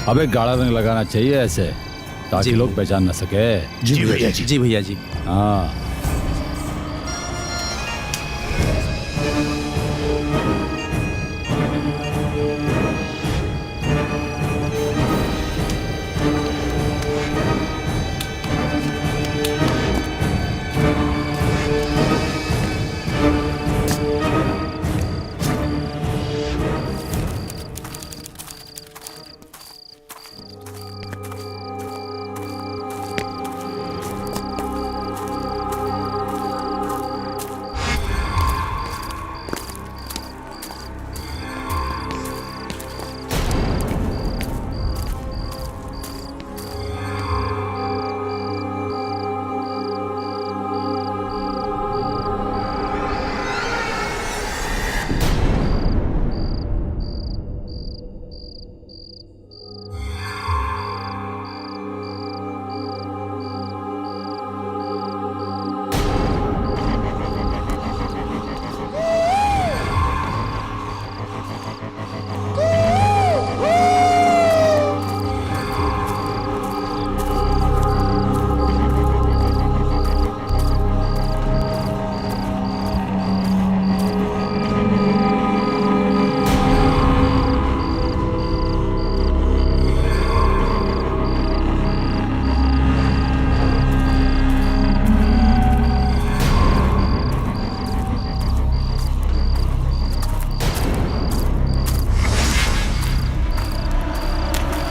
अबे गाढ़ा रंग लगाना चाहिए ऐसे, ताकि लोग पहचान न सके। जी भैया जी। जी भैया जी। हाँ।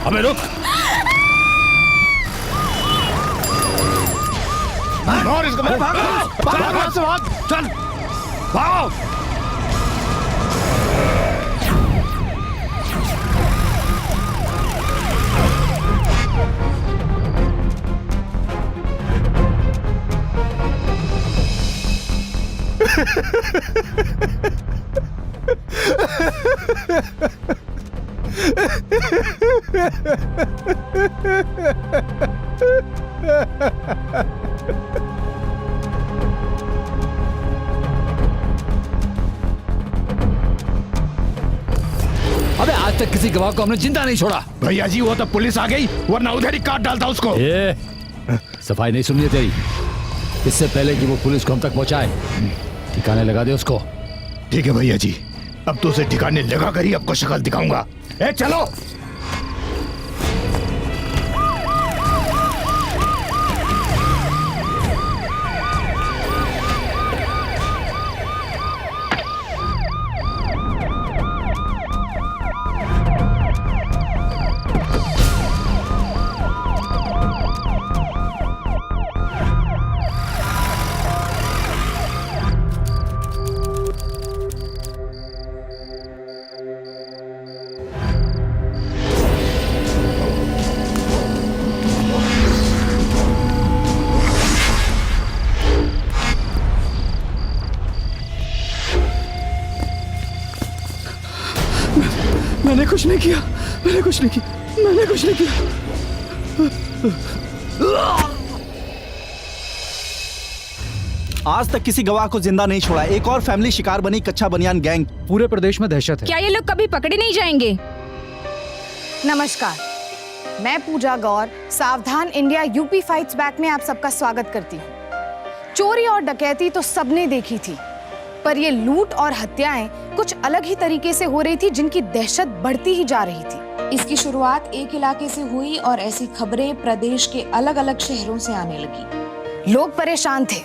अबे रुक। मार इसको। भाग भाग भाग चल भाग। अबे आज तक किसी गवाह को हमने जिंदा नहीं छोड़ा। भैया जी वो तो पुलिस आ गई, वरना उधर ही काट डालता उसको। ये सफाई नहीं सुनिए तेरी। इससे पहले कि वो पुलिस को हम तक पहुंचाए, ठिकाने लगा दे उसको। ठीक है भैया जी, अब तो उसे ठिकाने लगा कर ही आपको शक्ल दिखाऊंगा। ए चलो। मैंने कुछ नहीं किया, मैंने कुछ नहीं किया, मैंने कुछ नहीं किया। आज तक किसी गवाह को जिंदा नहीं छोड़ा। एक और फैमिली शिकार बनी कच्चा बनियान गैंग। पूरे प्रदेश में दहशत है। क्या ये लोग कभी पकड़े नहीं जाएंगे? नमस्कार, मैं पूजा गौर सावधान इंडिया यूपी फाइट्स बैक में आप सबका स्वागत करती हूँ। चोरी और डकैती तो सबने देखी थी, पर ये लूट और हत्याएं कुछ अलग ही तरीके से हो रही थी, जिनकी दहशत बढ़ती ही जा रही थी। इसकी शुरुआत एक इलाके से हुई और ऐसी खबरें प्रदेश के अलग अलग शहरों से आने लगी। लोग परेशान थे,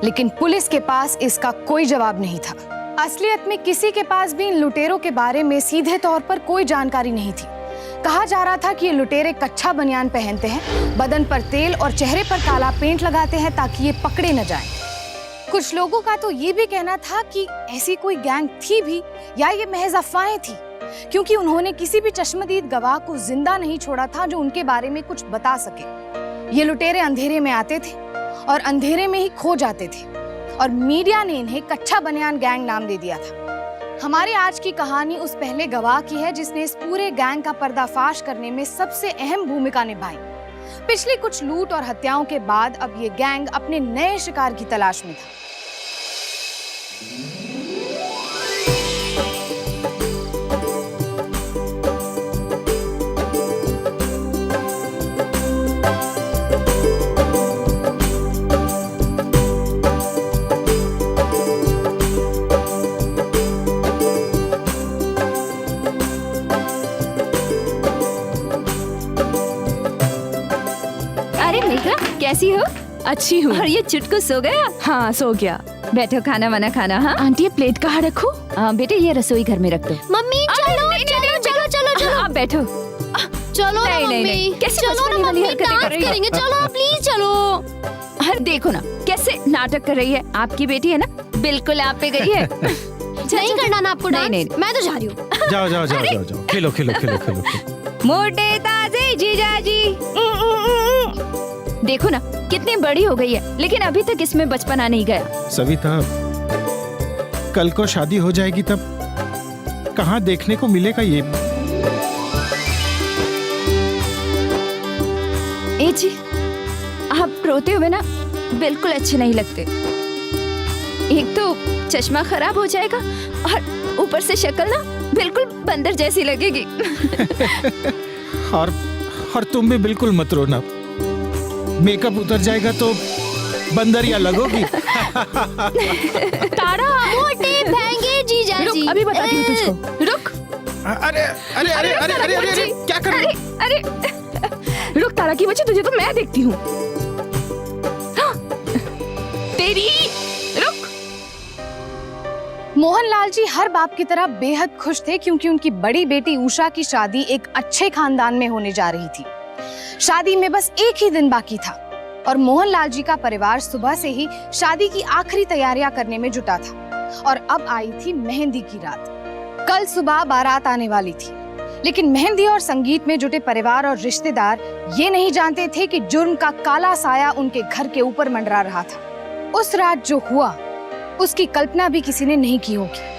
लेकिन पुलिस के पास इसका कोई जवाब नहीं था। असलियत में किसी के पास भी इन लुटेरों के बारे में सीधे तौर पर कोई जानकारी नहीं थी। कहा जा रहा था कि ये लुटेरे कच्चा बनियान पहनते हैं, बदन पर तेल और चेहरे पर काला पेंट लगाते हैं ताकि ये पकड़े न जाएं। कुछ लोगों का तो ये भी कहना था कि ऐसी कोई गैंग थी भी या ये महज अफवाहें थी, क्योंकि उन्होंने किसी भी चश्मदीद गवाह को जिंदा नहीं छोड़ा था जो उनके बारे में कुछ बता सके। ये लुटेरे अंधेरे में आते थे और अंधेरे में ही खो जाते थे, और मीडिया ने इन्हें कच्चा बनियान गैंग नाम दे दिया था। हमारी आज की कहानी उस पहले गवाह की है जिसने इस पूरे गैंग का पर्दाफाश करने में सबसे अहम भूमिका निभाई। पिछली कुछ लूट और हत्याओं के बाद अब ये गैंग अपने नए शिकार की तलाश में था। कैसी हो? अच्छी हूँ। और ये चुटकू सो गया? हाँ सो गया। बैठो खाना वाना खाना। हाँ आंटी ये प्लेट कहाँ रखूं? बेटे ये रसोई घर में रख दो। मम्मी चलो चलो चलो चलो चलो आप बैठो। चलो ना नहीं, नहीं, मम्मी। नहीं। कैसी चलो बचपनी ना वाली मम्मी, हरकतें कर डांस रही हो? करेंगे। चलो प्लीज चलो। अरे देखो ना कैसे नाटक कर रही है। आपकी बेटी है ना, बिल्कुल आप पे गई है। नहीं करना ना आपको डांस। नहीं। मैं तो जा रही हूँ। जाओ जाओ जाओ जाओ जाओ, खेलो खेलो खेलो खेलो खेलो। मोटे ताजे जीजाजी। देखो ना कितनी बड़ी हो गई है, लेकिन अभी तक इसमें बचपना नहीं गया। सविता, कल को शादी हो जाएगी तब कहाँ देखने को मिलेगा ये? ए जी, आप रोते हुए ना बिल्कुल अच्छे नहीं लगते। एक तो चश्मा खराब हो जाएगा और ऊपर से शक्ल ना बिल्कुल बंदर जैसी लगेगी। और तुम भी बिल्कुल मत रोना, मेकअप उतर जाएगा तो बंदरिया लगोगी। तारा मोटे महंगे जीजा जी। रुक, अभी बताती हूँ तुझको। रुक अरे अरे अरे अरे अरे अरे क्या कर रहे हो? अरे रुक तारा की बच्ची, तुझे तो मैं देखती हूँ। हाँ, तेरी रुक। मोहनलाल जी हर बाप की तरह बेहद खुश थे क्योंकि उनकी बड़ी बेटी उषा की शादी एक अच्छे खानदान में होने जा रही थी। शादी में बस एक ही दिन बाकी था और मोहनलाल जी का परिवार सुबह से ही शादी की आखिरी तैयारियां करने में जुटा था। और अब आई थी मेहंदी की रात। कल सुबह बारात आने वाली थी, लेकिन मेहंदी और संगीत में जुटे परिवार और रिश्तेदार ये नहीं जानते थे कि जुर्म का काला साया उनके घर के ऊपर मंडरा रहा था। उस रात जो हुआ उसकी कल्पना भी किसी ने नहीं की होगी।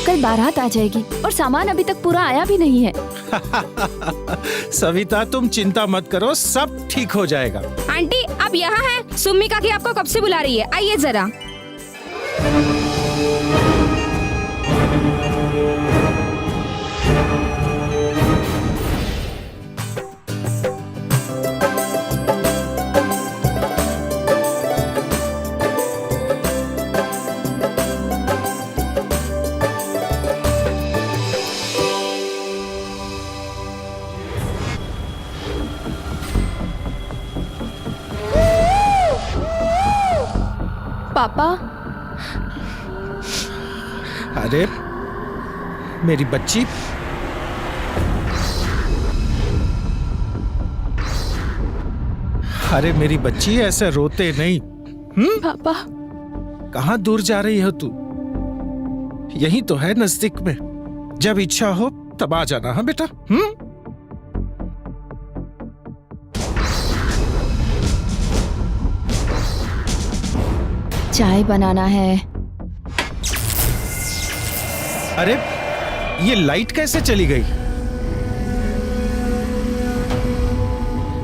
कल बारात आ जाएगी और सामान अभी तक पूरा आया भी नहीं है। सविता तुम चिंता मत करो, सब ठीक हो जाएगा। आंटी आप यहाँ हैं? सुम्मी काकी आपको कब से बुला रही है, आइए जरा। पापा, अरे मेरी बच्ची, अरे मेरी बच्ची ऐसे रोते नहीं। पापा कहाँ दूर जा रही हो तू? यही तो है नजदीक में, जब इच्छा हो तब आ जाना। हाँ बेटा। चाय बनाना है। अरे ये लाइट कैसे चली गई?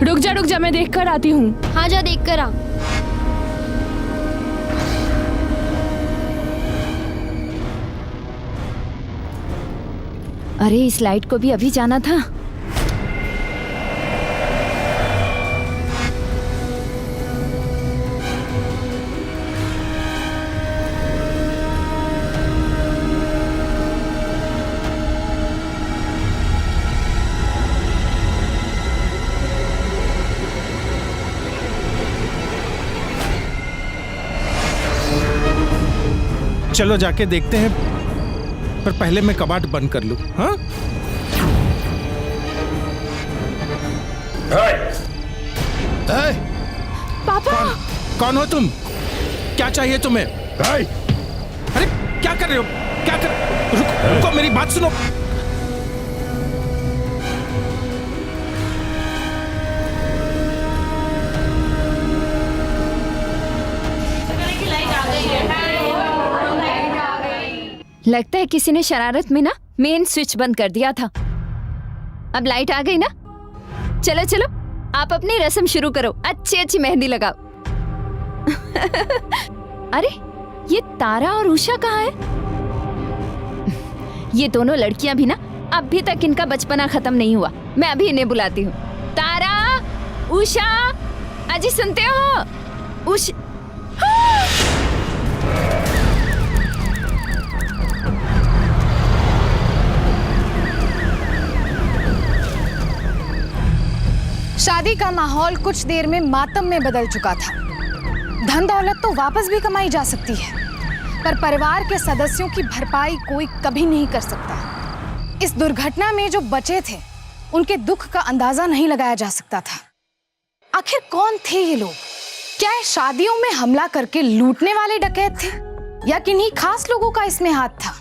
रुक जा, मैं देख कर आती हूँ। हाँ जा देख कर आ। अरे इस लाइट को भी अभी जाना था। चलो जाके देखते हैं, पर पहले मैं कबाड़ बंद कर लूं। हाँ पापा कौन हो तुम? क्या चाहिए तुम्हें? अरे क्या कर रहे हो? क्या कर? रुको, मेरी बात सुनो। लगता है किसी ने शरारत में ना मेन स्विच बंद कर दिया था। अब लाइट आ गई ना, चलो चलो आप अपनी रस्म शुरू करो, अच्छी अच्छी मेहंदी लगाओ। अरे ये तारा और उषा कहाँ है? ये दोनों लड़कियां भी ना अभी तक इनका बचपना खत्म नहीं हुआ। मैं अभी इन्हें बुलाती हूँ। तारा, उषा, अजी सुनते हो? शादी का माहौल कुछ देर में मातम में बदल चुका था। धन दौलत तो वापस भी कमाई जा सकती है, पर परिवार के सदस्यों की भरपाई कोई कभी नहीं कर सकता। इस दुर्घटना में जो बचे थे उनके दुख का अंदाजा नहीं लगाया जा सकता था। आखिर कौन थे ये लोग? क्या ये शादियों में हमला करके लूटने वाले डकैत थे या किन्हीं खास लोगों का इसमें हाथ था?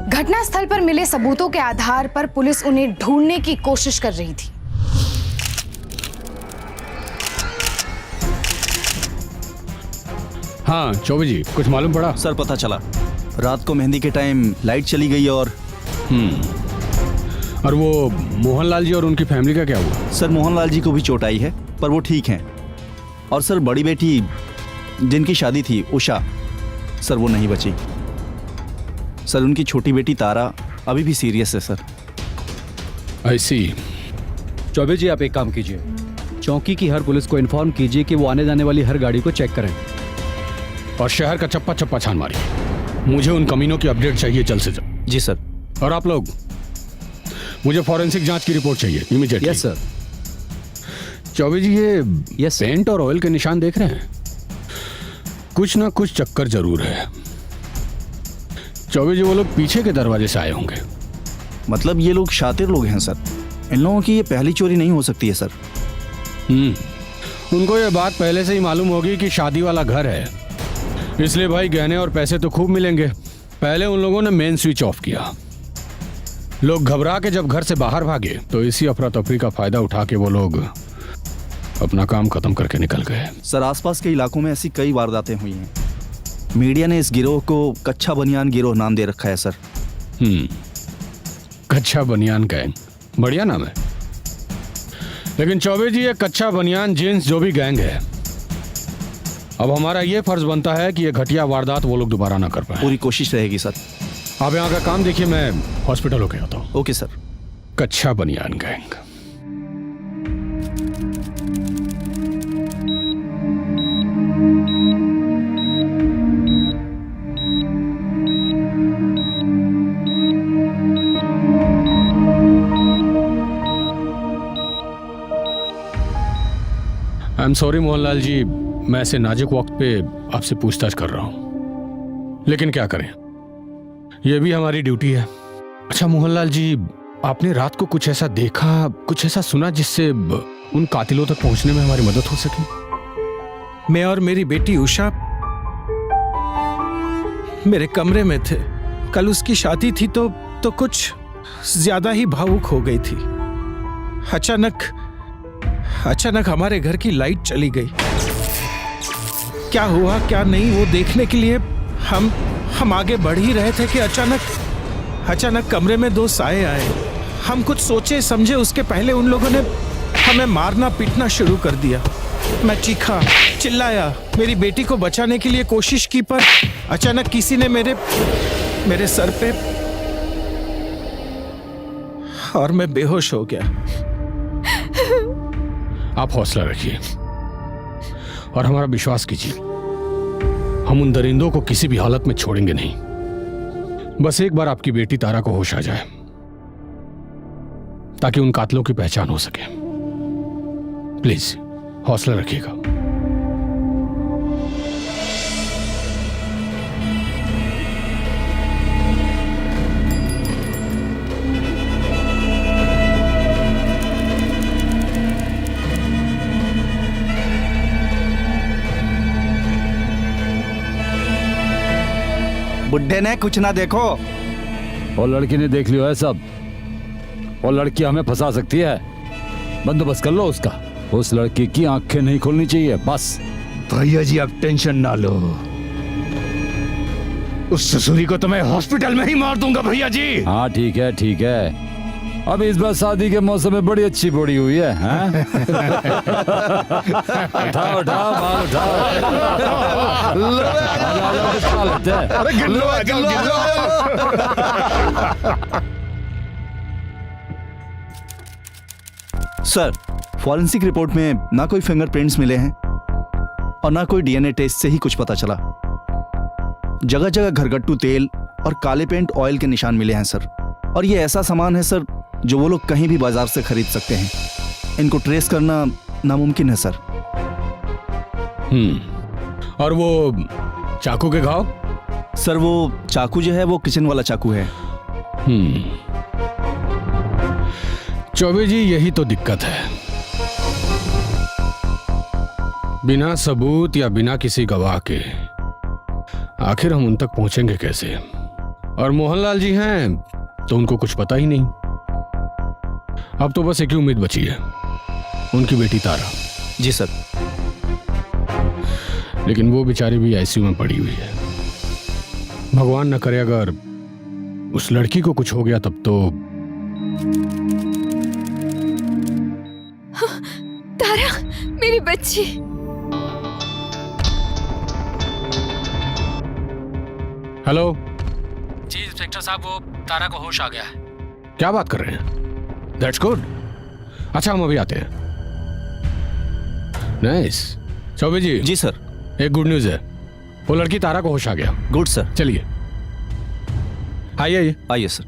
घटना स्थल पर मिले सबूतों के आधार पर पुलिस उन्हें ढूंढने की कोशिश कर रही थी। हाँ चौबे जी, कुछ मालूम पड़ा? सर पता चला, रात को मेहंदी के टाइम लाइट चली गई और और वो मोहनलाल जी और उनकी फैमिली का क्या हुआ? सर मोहनलाल जी को भी चोट आई है, पर वो ठीक हैं। और सर बड़ी बेटी जिनकी शादी थी उषा, सर वो नहीं बची। सर उनकी छोटी बेटी तारा अभी भी सीरियस है सर। ऐसी चौबे जी आप एक काम कीजिए, चौकी की हर पुलिस को इन्फॉर्म कीजिए कि वो आने जाने वाली हर गाड़ी को चेक करें और शहर का चप्पा चप्पा छान मारिए। मुझे उन कमीनों की अपडेट चाहिए जल्द से जल्द। जी सर। और आप लोग, मुझे फॉरेंसिक जांच की रिपोर्ट चाहिए immediately. Yes sir. Choubey ji ये यस पेंट और ऑयल के निशान देख रहे हैं? कुछ ना कुछ चक्कर जरूर है। चौबे जी वो लोग पीछे के दरवाजे से आए होंगे। मतलब ये लोग शातिर लोग हैं सर, इन लोगों की ये पहली चोरी नहीं हो सकती है सर। उनको ये बात पहले से ही मालूम होगी कि शादी वाला घर है, इसलिए भाई गहने और पैसे तो खूब मिलेंगे। पहले उन लोगों ने मेन स्विच ऑफ किया। लोग घबरा के जब घर से बाहर भागे तो इसी अफरा तफरी का फायदा उठा के वो लोग अपना काम खत्म करके निकल गए। सर आसपास के इलाकों में ऐसी कई वारदातें हुई हैं। मीडिया ने इस गिरोह को कच्चा बनियान गिरोह नाम दे रखा है सर। कच्चा बनियान गैंग, बढ़िया नाम है। लेकिन चौबे जी ये कच्चा बनियान जींस जो भी गैंग है, अब हमारा ये फर्ज बनता है कि ये घटिया वारदात वो लोग दोबारा ना कर पाए। पूरी कोशिश रहेगी सर। आप यहाँ का काम देखिए, मैं हॉस्पिटल होके आता हूँ। Okay sir. Kachcha Baniyan gang. I am sorry Mohanlal ji, मैं ऐसे नाजुक वक्त पे आपसे पूछताछ कर रहा हूं, लेकिन क्या करें, यह भी हमारी ड्यूटी है। अच्छा मोहनलाल जी, आपने रात को कुछ ऐसा देखा, कुछ ऐसा सुना जिससे उन कातिलों तक पहुंचने में हमारी मदद हो सके? मैं और मेरी बेटी उषा मेरे कमरे में थे। कल उसकी शादी थी तो कुछ ज्यादा ही भावुक हो गई थी। अचानक हमारे घर की लाइट चली गई। क्या हुआ क्या नहीं वो देखने के लिए हम आगे बढ़ ही रहे थे कि अचानक कमरे में दो साए आए। हम कुछ सोचे समझे उसके पहले उन लोगों ने हमें मारना पीटना शुरू कर दिया। मैं चीखा चिल्लाया, मेरी बेटी को बचाने के लिए कोशिश की, पर अचानक किसी ने मेरे सर पे, और मैं बेहोश हो गया। आप हौसला रखिए और हमारा विश्वास कीजिए, हम उन दरिंदों को किसी भी हालत में छोड़ेंगे नहीं। बस एक बार आपकी बेटी तारा को होश आ जाए ताकि उन कातिलों की पहचान हो सके। प्लीज हौसला रखिएगा। बुड्ढे ने कुछ ना देखो। और लड़की ने देख लिया है सब, और लड़की हमें फंसा सकती है। बंदोबस्त कर लो उसका। उस लड़की की आंखें नहीं खोलनी चाहिए, बस। भैया जी आप टेंशन ना लो, उस ससुरी को तो मैं हॉस्पिटल में ही मार दूंगा भैया जी। हाँ ठीक है ठीक है। अब इस बार शादी के मौसम में बड़ी अच्छी बॉडी हुई है, हाँ? उठाओ उठाओ माल उठाओ। कुछ खा लेते हैं। अरे गिल्लो आ जाओ, गिल्लो आ जाओ। सर, फॉरेंसिक रिपोर्ट में ना कोई फिंगरप्रिंट्स मिले हैं और ना कोई डीएनए टेस्ट से ही कुछ पता चला। जगह जगह घरगट्टू तेल और काले पेंट ऑयल के निशान मिले हैं सर। और ये ऐसा सामान है सर जो वो लोग कहीं भी बाजार से खरीद सकते हैं। इनको ट्रेस करना नामुमकिन है सर। और वो चाकू के घाव? सर वो चाकू जो है वो किचन वाला चाकू है। चौबे जी, यही तो दिक्कत है। बिना सबूत या बिना किसी गवाह के आखिर हम उन तक पहुंचेंगे कैसे? और मोहनलाल जी हैं तो उनको कुछ पता ही नहीं। अब तो बस एक ही उम्मीद बची है, उनकी बेटी तारा। जी सर। लेकिन वो बेचारी भी आईसीयू में पड़ी हुई है। भगवान न करे अगर उस लड़की को कुछ हो गया तब तो। तारा, मेरी बच्ची। हेलो जी इंस्पेक्टर साहब, वो तारा को होश आ गया है। क्या बात कर रहे हैं? That's good. अच्छा, हम अभी आते हैं। नाइस। चौबे जी। जी सर। एक गुड न्यूज है, वो लड़की तारा को होश आ गया। Good sir. चलिए आइए। आइए सर।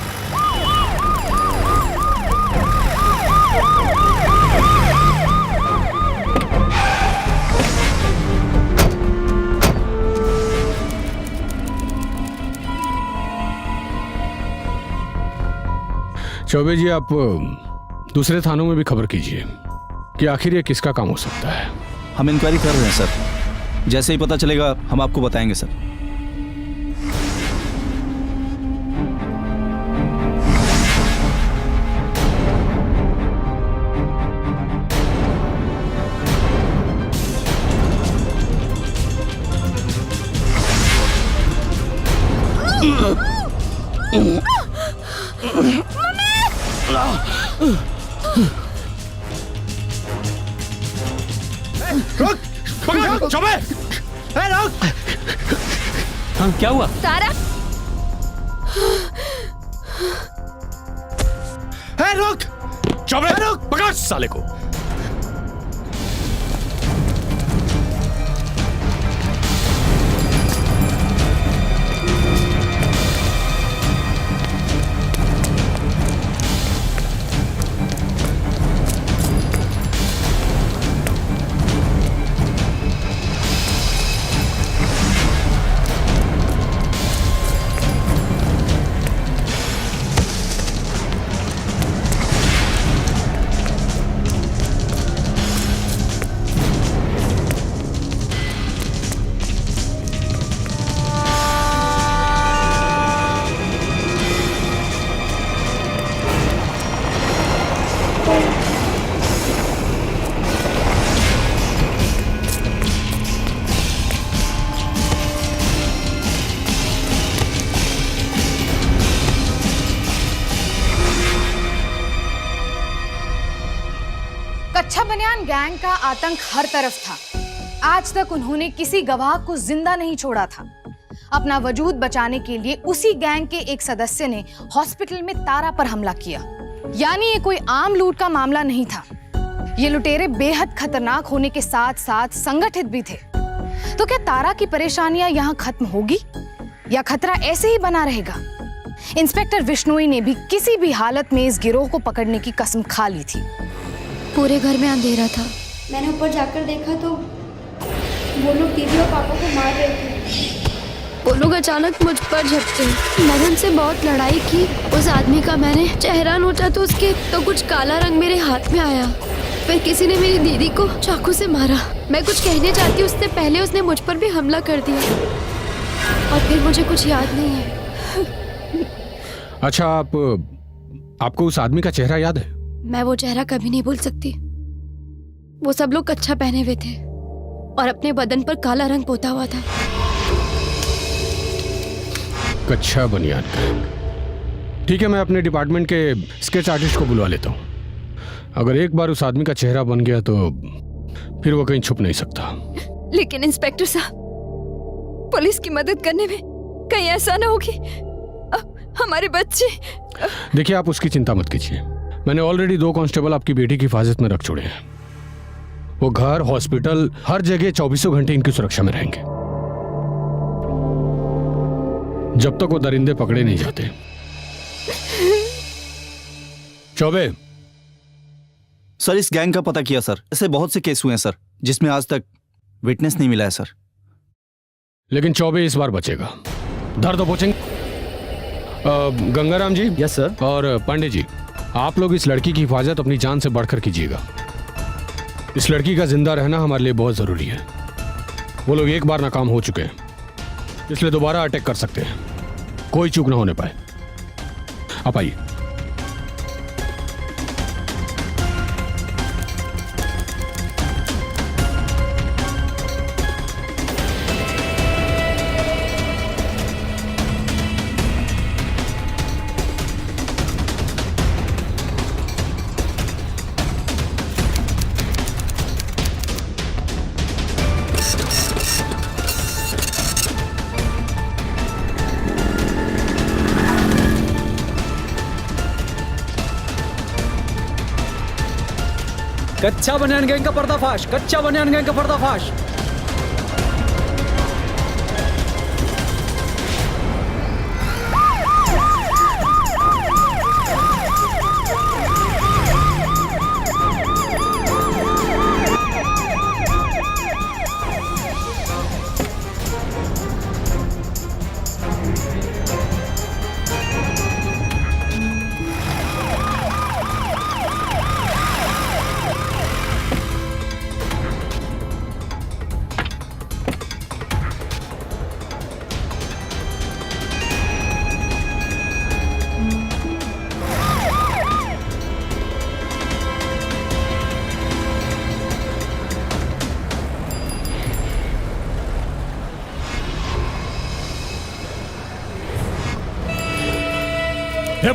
चौबे जी, आप दूसरे थानों में भी खबर कीजिए कि आखिर ये किसका काम हो सकता है। हम इंक्वायरी कर रहे हैं सर, जैसे ही पता चलेगा हम आपको बताएंगे सर। हाँ, क्या हुआ? तारा, रुक। चौबे, रुक। पकड़ साले को। कच्चा बनियान गैंग का आतंक हर तरफ था। आज तक उन्होंने किसी गवाह को जिंदा नहीं छोड़ा था। अपना वजूद बचाने के लिए उसी गैंग के एक सदस्य ने हॉस्पिटल में तारा पर हमला किया। यानी ये कोई आम लूट का मामला नहीं था। ये लुटेरे बेहद खतरनाक होने के साथ साथ संगठित भी थे। तो क्या तारा की परेशानियां यहाँ खत्म होगी या खतरा ऐसे ही बना रहेगा? इंस्पेक्टर विश्नोई ने भी किसी भी हालत में इस गिरोह को पकड़ने की कसम खा ली थी। पूरे घर में अंधेरा था। मैंने ऊपर जाकर देखा तो वो लोग दीदी और पापा को मार रहे थे। वो लोग अचानक मुझ पर झपटे। मैंने उनसे बहुत लड़ाई की। उस आदमी का मैंने चेहरा नोचा तो उसके तो कुछ काला रंग मेरे हाथ में आया। फिर किसी ने मेरी दीदी को चाकू से मारा। मैं कुछ कहने चाहती उससे पहले उसने मुझ पर भी हमला कर दिया और फिर मुझे कुछ याद नहीं है। अच्छा, आपको उस आदमी का चेहरा याद है? मैं वो चेहरा कभी नहीं भूल सकती। वो सब लोग कच्छा पहने हुए थे और अपने बदन पर काला रंग पोता हुआ था। कच्चा बनियान गैंग। ठीक है, मैं अपने डिपार्टमेंट के स्केच आर्टिस्ट को बुलवा लेता हूँ। अगर एक बार उस आदमी का चेहरा बन गया तो फिर वो कहीं छुप नहीं सकता। लेकिन इंस्पेक्टर साहब, पुलिस की मदद करने में कहीं ऐसा ना होगी हमारे बच्चे। देखिए, आप उसकी चिंता मत कीजिए। मैंने ऑलरेडी 2 कांस्टेबल आपकी बेटी की हिफाजत में रख छोड़े हैं। वो घर, हॉस्पिटल, हर जगह 24 घंटे इनकी सुरक्षा में रहेंगे जब तक वो दरिंदे पकड़े नहीं जाते। चौबे, सर इस गैंग का पता किया सर। ऐसे बहुत से केस हुए हैं सर जिसमें आज तक विटनेस नहीं मिला है सर। लेकिन चौबे इस बार बचेगा। धर दो पहुंचेंगे। गंगाराम जी। Yes sir. और पांडे जी, आप लोग इस लड़की की हिफाजत अपनी जान से बढ़कर कीजिएगा। इस लड़की का जिंदा रहना हमारे लिए बहुत जरूरी है। वो लोग एक बार नाकाम हो चुके हैं, इसलिए दोबारा अटैक कर सकते हैं। कोई चूक ना होने पाए। आप आइए। कच्चा बनियान गैंग का पर्दाफाश, कच्चा बनियान गैंग का पर्दाफाश।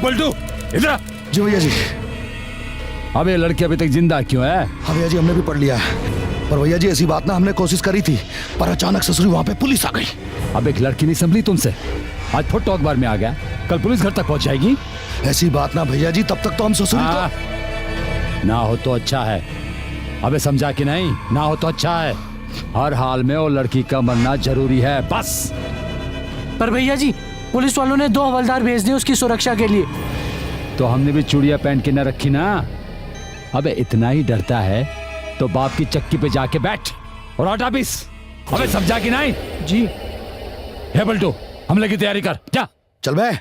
पलटू, इधर आ। जी भैया जी। अब ये लड़की अभी तक जिंदा क्यों है? हाँ भैया जी, हमने भी पढ़ लिया है। पर भैया जी, ऐसी बात ना हमने कोशिश करी थी, पर अचानक ससुरी वहाँ पे पुलिस आ गई। अब एक लड़की नहीं संभली तुमसे, आज फुट अखबार में आ गया, कल पुलिस घर तक पहुंच जाएगी। ऐसी बात ना भैया जी, तब तक तो हम ससुरी को... ना हो तो अच्छा है। अबे समझा कि नहीं? ना हो तो अच्छा है। हर हाल में वो लड़की का मरना जरूरी है, बस। पर भैया जी, पुलिस वालों ने 2 हवलदार भेज दिए उसकी सुरक्षा के लिए। तो हमने भी चूड़ियां पहन के न रखी ना। अबे इतना ही डरता है तो बाप की चक्की पे जाके बैठ और आटा पीस। अबे समझा कि नहीं? जी। हे बल्टू, हमले की तैयारी कर। क्या? चल बे।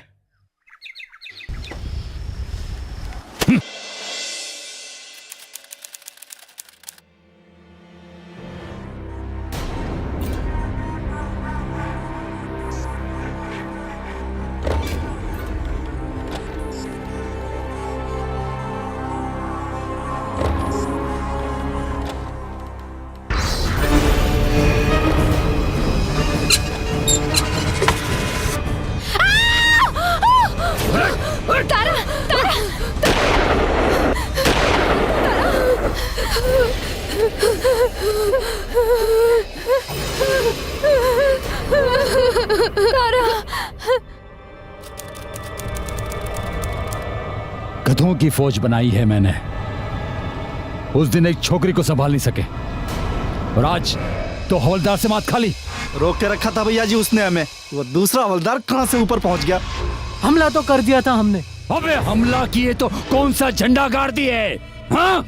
गधों की फौज बनाई है मैंने। उस दिन एक छोकरी को संभाल नहीं सके और आज तो हवलदार से मात खाली। रोक के रखा था भैया जी उसने हमें। वो दूसरा हवलदार कहां से ऊपर पहुंच गया। हमला तो कर दिया था हमने। अबे हमला किए तो कौन सा झंडा गाड़ दिए? हाँ?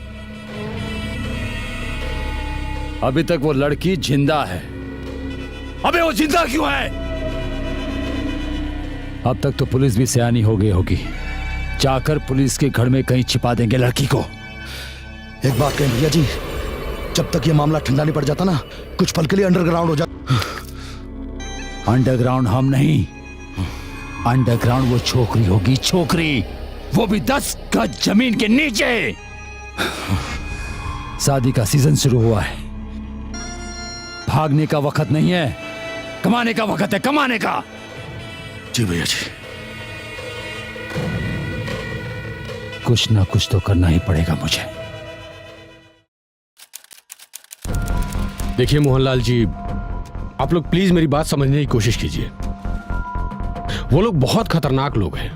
अभी तक वो लड़की जिंदा है। अबे वो जिंदा क्यों है? अब तक तो पुलिस भी सयानी हो गई होगी। जाकर पुलिस के घर में कहीं छिपा देंगे लड़की को। एक बात कहें भैया जी, जब तक ये मामला ठंडा नहीं पड़ जाता ना, कुछ पल के लिए अंडरग्राउंड हो जाता। अंडरग्राउंड हम नहीं, अंडरग्राउंड वो छोकरी होगी, छोकरी, वो भी 10 गज जमीन के नीचे। शादी का सीजन शुरू हुआ है। भागने का वक्त नहीं है, कमाने का वक्त है, कमाने का। जी भैया जी। कुछ ना कुछ तो करना ही पड़ेगा मुझे। देखिए मोहनलाल जी, आप लोग प्लीज मेरी बात समझने की कोशिश कीजिए। वो लोग बहुत खतरनाक लोग हैं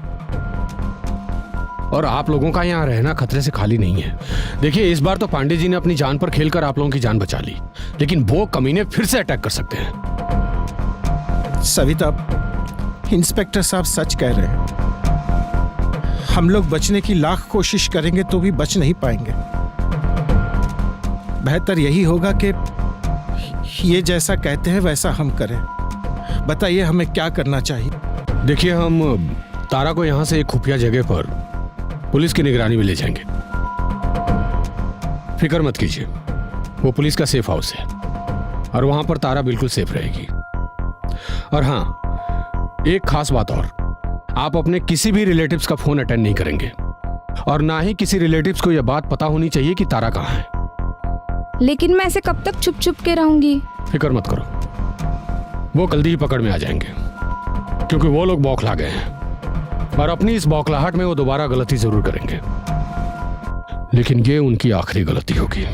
और आप लोगों का यहाँ रहना खतरे से खाली नहीं है। देखिए, इस बार तो पांडे जी ने अपनी जान पर खेलकर आप लोगों की जान बचा ली, लेकिन वो कमीने फिर से अटैक कर सकते हैं। सविता, इंस्पेक्टर साहब सच कह रहे हैं। हम लोग बचने की लाख कोशिश करेंगे तो भी बच नहीं पाएंगे। बेहतर यही होगा कि ये जैसा कहते हैं वैसा हम करें। बताइए हमें क्या करना चाहिए? देखिए, हम तारा को यहां से एक खुफिया जगह पर पुलिस की निगरानी में ले जाएंगे। फिक्र मत कीजिए, वो पुलिस का सेफ हाउस है और वहां पर तारा बिल्कुल सेफ रहेगी। और हाँ, एक खास बात और, आप अपने किसी भी रिलेटिव्स का फोन अटेंड नहीं करेंगे और ना ही किसी रिलेटिव्स को यह बात पता होनी चाहिए कि तारा कहाँ है। लेकिन मैं ऐसे कब तक छुप छुप के रहूंगी? फिक्र मत करो, वो जल्दी ही पकड़ में आ जाएंगे, क्योंकि वो लोग बौखला गए हैं और अपनी इस बौखलाहट में वो दोबारा गलती जरूर करेंगे, लेकिन ये उनकी आखिरी गलती होगी।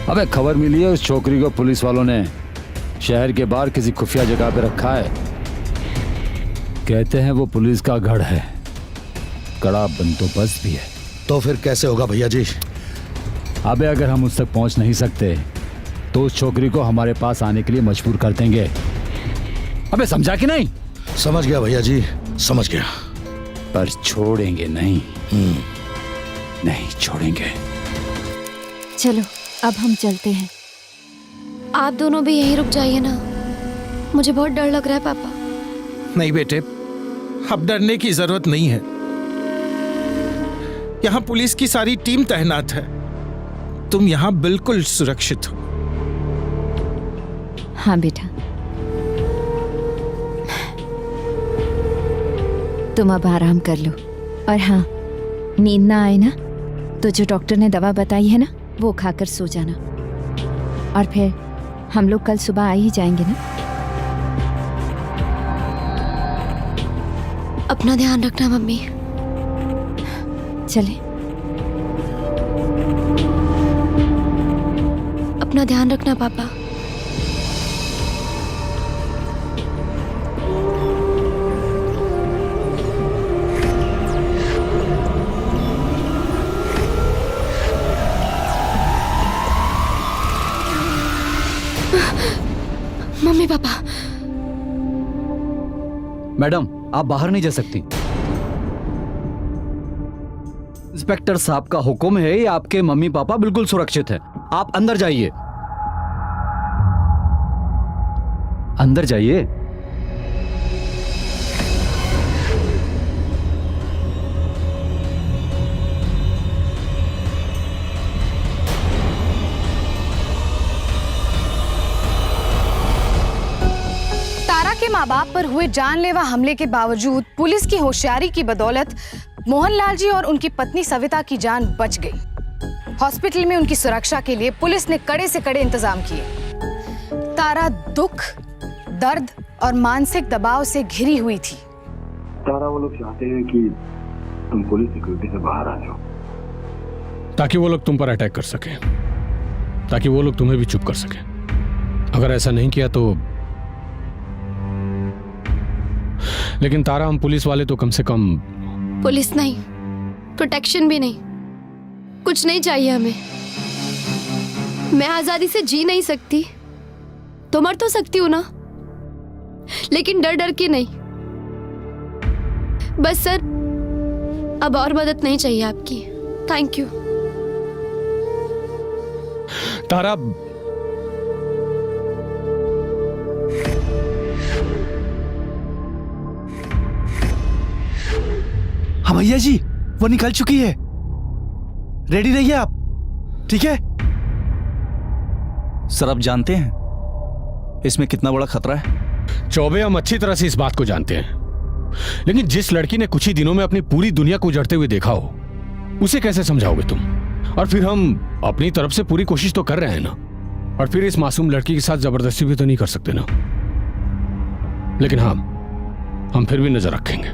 अबे खबर मिली है उस छोकरी को पुलिस वालों ने शहर के बाहर किसी खुफिया जगह पे रखा है। कहते हैं वो पुलिस का गढ़ है, कड़ा बंदोबस्त भी है। तो फिर कैसे होगा भैया जी? अबे अगर हम उस तक पहुंच नहीं सकते तो उस छोकरी को हमारे पास आने के लिए मजबूर कर देंगे। अबे समझा कि नहीं? समझ गया भैया जी, समझ गया। पर छोड़ेंगे नहीं, नहीं छोड़ेंगे। चलो अब हम चलते हैं। आप दोनों भी यहीं रुक जाइए ना, मुझे बहुत डर लग रहा है पापा। नहीं बेटे, अब डरने की जरूरत नहीं है। यहाँ पुलिस की सारी टीम तैनात है। तुम यहाँ बिल्कुल सुरक्षित हो। हाँ बेटा, तुम अब आराम कर लो। और हाँ, नींद ना आए ना तो जो डॉक्टर ने दवा बताई है ना, वो खाकर सो जाना। और फिर हम लोग कल सुबह आ ही जाएंगे ना। अपना ध्यान रखना मम्मी। चले। अपना ध्यान रखना पापा। Mummy papa. मैडम, आप बाहर नहीं जा सकती। इंस्पेक्टर साहब का हुक्म है, ये आपके मम्मी पापा बिल्कुल सुरक्षित हैं। आप अंदर जाइए, अंदर जाइए। के माँ बाप पर हुए जानलेवा हमले के बावजूद पुलिस की होशियारी की बदौलत मोहनलाल जी और उनकी पत्नी सविता की जान बच गई। हॉस्पिटल में उनकी सुरक्षा के लिए पुलिस ने कड़े से कड़े इंतजाम किए। तारा दुख, दर्द और मानसिक दबाव से घिरी हुई थी। तारा, वो लोग चाहते हैं कि तुम पुलिस सिक्योरिटी से बाहर आ जाओ, ताकि वो लोग तुम पर अटैक कर सके, ताकि वो लोग तुम्हें भी चुप कर सके। अगर ऐसा नहीं किया तो, लेकिन तारा, हम पुलिस वाले तो कम से कम पुलिस नहीं, प्रोटेक्शन भी नहीं, कुछ नहीं चाहिए हमें। मैं आजादी से जी नहीं सकती, तो मर तो सकती हूँ ना, लेकिन डर डर के नहीं। बस सर, अब और मदद नहीं चाहिए आपकी। Thank you. तारा, हाँ भैया जी, वो निकल चुकी है। रेडी रहिए आप, ठीक है? सर आप जानते हैं इसमें कितना बड़ा खतरा है? चौबे, हम अच्छी तरह से इस बात को जानते हैं, लेकिन जिस लड़की ने कुछ ही दिनों में अपनी पूरी दुनिया को उजड़ते हुए देखा हो, उसे कैसे समझाओगे तुम? और फिर हम अपनी तरफ से पूरी कोशिश तो कर रहे हैं ना, और फिर इस मासूम लड़की के साथ जबरदस्ती भी तो नहीं कर सकते ना। लेकिन हम फिर भी नजर रखेंगे।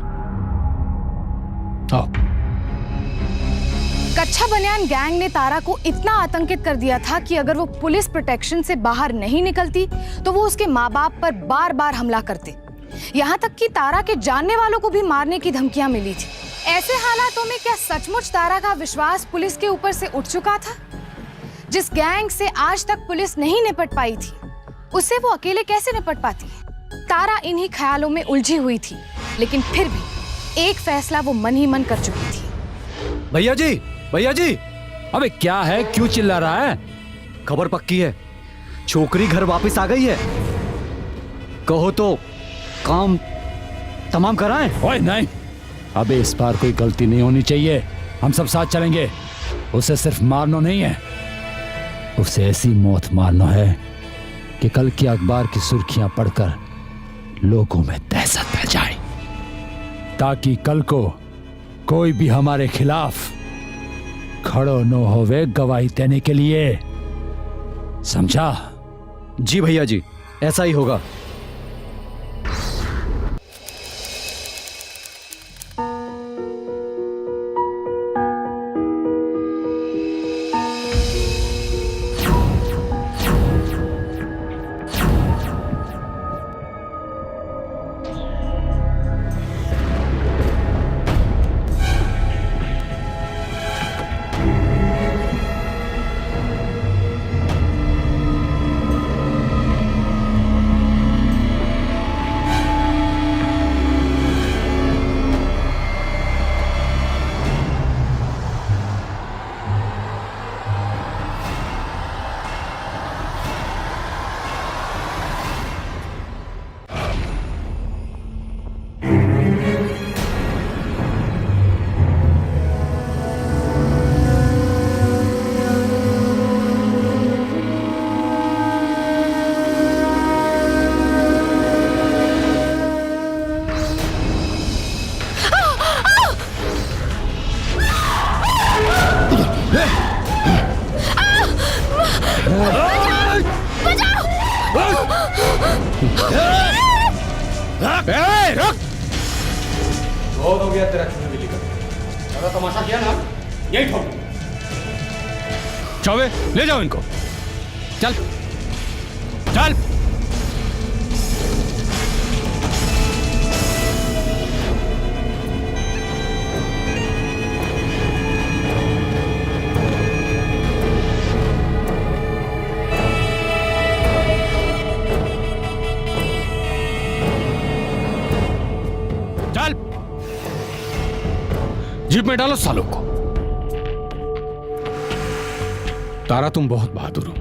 आओ। कच्चा बनियान गैंग ने तारा को इतना आतंकित कर दिया था कि अगर वो पुलिस प्रोटेक्शन से बाहर नहीं निकलती तो वो उसके माँ बाप पर बार बार हमला करते। यहाँ तक कि तारा के जानने वालों को भी मारने की धमकियां मिली थी। ऐसे हालातों में क्या सचमुच तारा का विश्वास पुलिस के ऊपर से उठ चुका था? जिस गैंग से आज तक पुलिस नहीं निपट पाई थी, उससे वो अकेले कैसे निपट पाती? तारा इन्हीं ख्यालों में उलझी हुई थी, लेकिन फिर भी एक फैसला वो मन ही मन कर चुकी थी। भैया जी, अबे क्या है, क्यों चिल्ला रहा है? खबर पक्की है, छोकरी घर वापस आ गई है। कहो तो काम तमाम कराएं। ओए नहीं, अबे इस बार कोई गलती नहीं होनी चाहिए। हम सब साथ चलेंगे। उसे सिर्फ मारना नहीं है, उसे ऐसी मौत मारना है कि कल की अखबार की सुर्खियां पढ़कर लोगों में दहशत फैल जाए, ताकि कल को कोई भी हमारे खिलाफ खड़ो न होवे गवाही देने के लिए। समझा? जी भैया जी, ऐसा ही होगा। रुक! बहुत हो गया तेरा चुने बिल्ली का। ज्यादा तमाशा किया ना, यही ठोक। चौबे, ले जाओ इनको। चल चल। जीप में डालो सालों को। तारा, तुम बहुत बहादुर हो।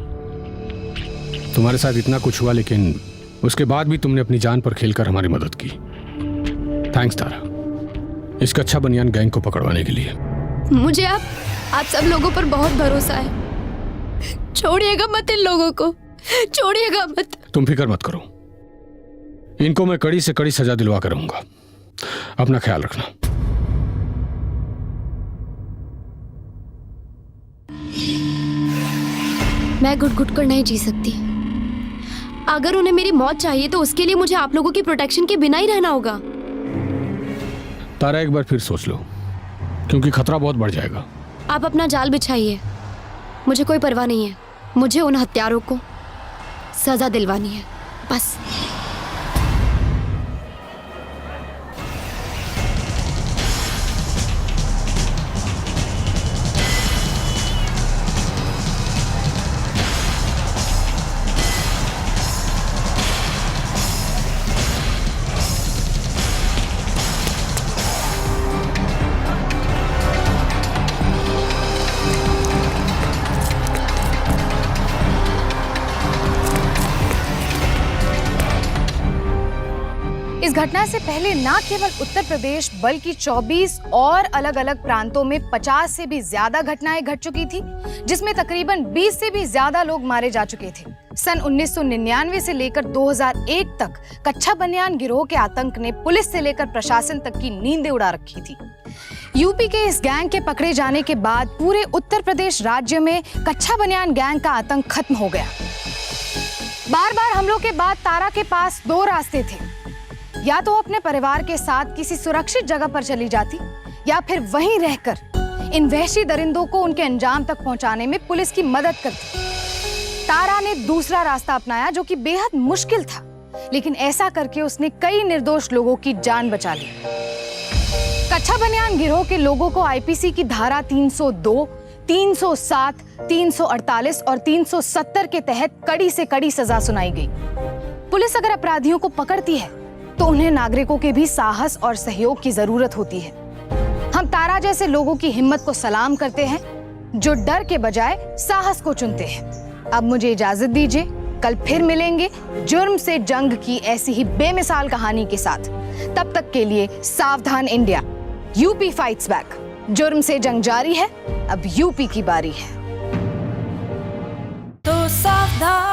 तुम्हारे साथ इतना कुछ हुआ, लेकिन उसके बाद भी तुमने अपनी जान पर खेलकर हमारी मदद की। थैंक्स तारा, इस कच्चा बनियान गैंग को पकड़वाने के लिए। मुझे आप सब लोगों पर बहुत भरोसा है। छोड़िएगा मत इन लोगों को, छोड़िएगा मत। तुम फिक्र मत करो, इनको मैं कड़ी से कड़ी सजा दिलवा कर रहूंगा। अपना ख्याल रखना। मैं घुट घुट कर नहीं जी सकती। अगर उन्हें मेरी मौत चाहिए तो उसके लिए मुझे आप लोगों की प्रोटेक्शन के बिना ही रहना होगा। तारा, एक बार फिर सोच लो, क्योंकि खतरा बहुत बढ़ जाएगा। आप अपना जाल बिछाइए, मुझे कोई परवाह नहीं है। मुझे उन हत्यारों को सजा दिलवानी है, बस। घटना से पहले न केवल उत्तर प्रदेश बल्कि 24 और अलग अलग प्रांतों में 50 से भी ज्यादा घटनाएं घट चुकी थी, जिसमें तकरीबन 20 से भी ज्यादा लोग मारे जा चुके थे। सन 1999 से लेकर 2001 तक कच्छा बनियान गिरोह के आतंक ने पुलिस से लेकर प्रशासन तक की नींदें उड़ा रखी थी। यूपी के इस गैंग के पकड़े जाने के बाद पूरे उत्तर प्रदेश राज्य में कच्छा बनियान गैंग का आतंक खत्म हो गया। बार बार हमलों के बाद तारा के पास दो रास्ते थे, या तो अपने परिवार के साथ किसी सुरक्षित जगह पर चली जाती या फिर वहीं रहकर इन वहशी दरिंदों को उनके अंजाम तक पहुंचाने में पुलिस की मदद करती। तारा ने दूसरा रास्ता अपनाया जो कि बेहद मुश्किल था, लेकिन ऐसा करके उसने कई निर्दोष लोगों की जान बचा ली। कच्छा बनियान गिरोह के लोगों को आईपीसी की धारा 302, 307, 348 और 370 के तहत कड़ी से कड़ी सजा सुनाई गई। पुलिस अगर अपराधियों को पकड़ती है तो उन्हें नागरिकों के भी साहस और सहयोग की जरूरत होती है। हम तारा जैसे लोगों की हिम्मत को सलाम करते हैं जो डर के बजाय साहस को चुनते हैं। अब मुझे इजाजत दीजिए, कल फिर मिलेंगे जुर्म से जंग की ऐसी ही बेमिसाल कहानी के साथ। तब तक के लिए सावधान इंडिया, यूपी फाइट्स बैक। जुर्म से जंग जारी है, अब यूपी की बारी है। तो सावधान